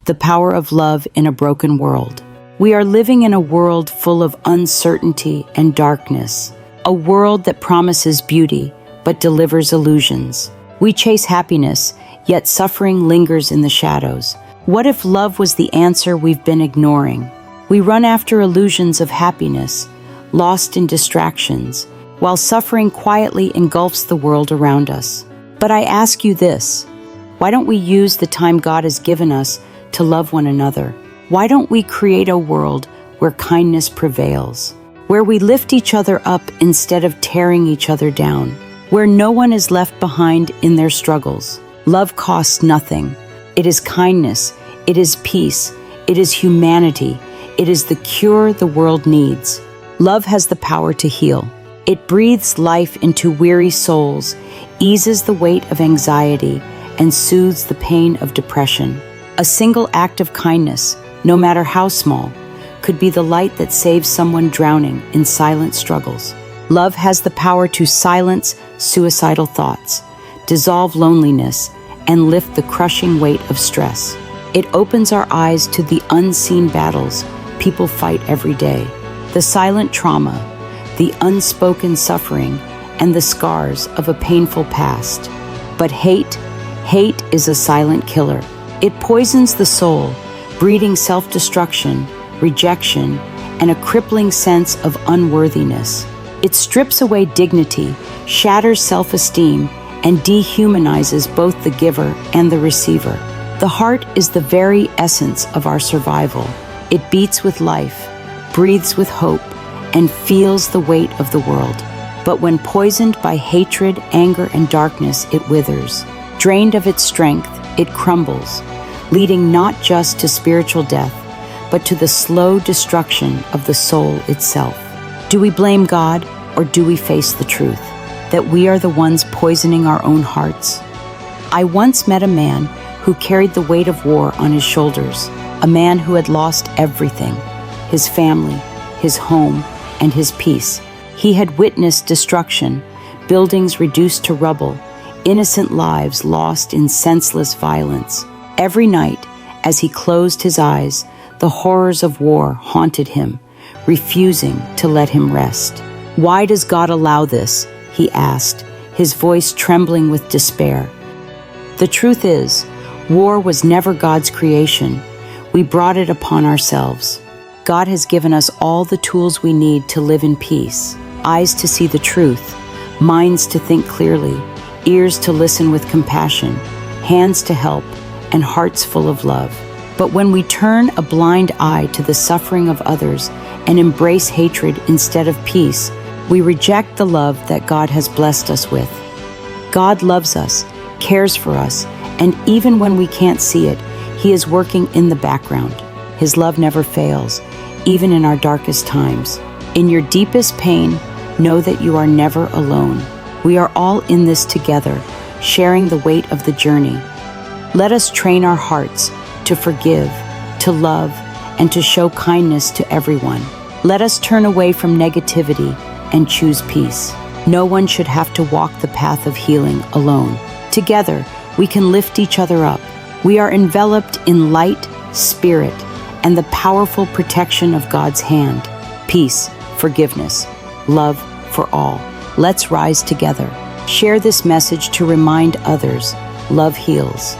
the power of love in a broken world. We are living in a world full of uncertainty and darkness, a world that promises beauty but delivers illusions. We chase happiness, yet suffering lingers in the shadows. What if love was the answer we've been ignoring? We run after illusions of happiness, lost in distractions, while suffering quietly engulfs the world around us. But I ask you this, why don't we use the time God has given us to love one another? Why don't we create a world where kindness prevails, where we lift each other up instead of tearing each other down, where no one is left behind in their struggles? Love costs nothing. It is kindness, it is peace, it is humanity, it is the cure the world needs. Love has the power to heal. It breathes life into weary souls, eases the weight of anxiety, and soothes the pain of depression. A single act of kindness, no matter how small, could be the light that saves someone drowning in silent struggles. Love has the power to silence suicidal thoughts, dissolve loneliness, and lift the crushing weight of stress. It opens our eyes to the unseen battles people fight every day, the silent trauma, the unspoken suffering, and the scars of a painful past. But hate is a silent killer. It poisons the soul, breeding self-destruction, rejection, and a crippling sense of unworthiness. It strips away dignity, shatters self-esteem, and dehumanizes both the giver and the receiver. The heart is the very essence of our survival. It beats with life, breathes with hope, and feels the weight of the world. But when poisoned by hatred, anger, and darkness, it withers. Drained of its strength, it crumbles, leading not just to spiritual death, but to the slow destruction of the soul itself. Do we blame God, or do we face the truth, that we are the ones poisoning our own hearts? I once met a man who carried the weight of war on his shoulders, a man who had lost everything, his family, his home, and his peace. He had witnessed destruction, buildings reduced to rubble, innocent lives lost in senseless violence. Every night, as he closed his eyes, the horrors of war haunted him, refusing to let him rest. "Why does God allow this?" he asked, his voice trembling with despair. The truth is, war was never God's creation. We brought it upon ourselves. God has given us all the tools we need to live in peace: eyes to see the truth, minds to think clearly, ears to listen with compassion, hands to help, and hearts full of love. But when we turn a blind eye to the suffering of others and embrace hatred instead of peace, we reject the love that God has blessed us with. God loves us, cares for us, and even when we can't see it, He is working in the background. His love never fails, even in our darkest times. In your deepest pain, know that you are never alone. We are all in this together, sharing the weight of the journey. Let us train our hearts to forgive, to love, and to show kindness to everyone. Let us turn away from negativity and choose peace. No one should have to walk the path of healing alone. Together, we can lift each other up. We are enveloped in light, spirit, and the powerful protection of God's hand. Peace, forgiveness, love for all. Let's rise together. Share this message to remind others. Love heals.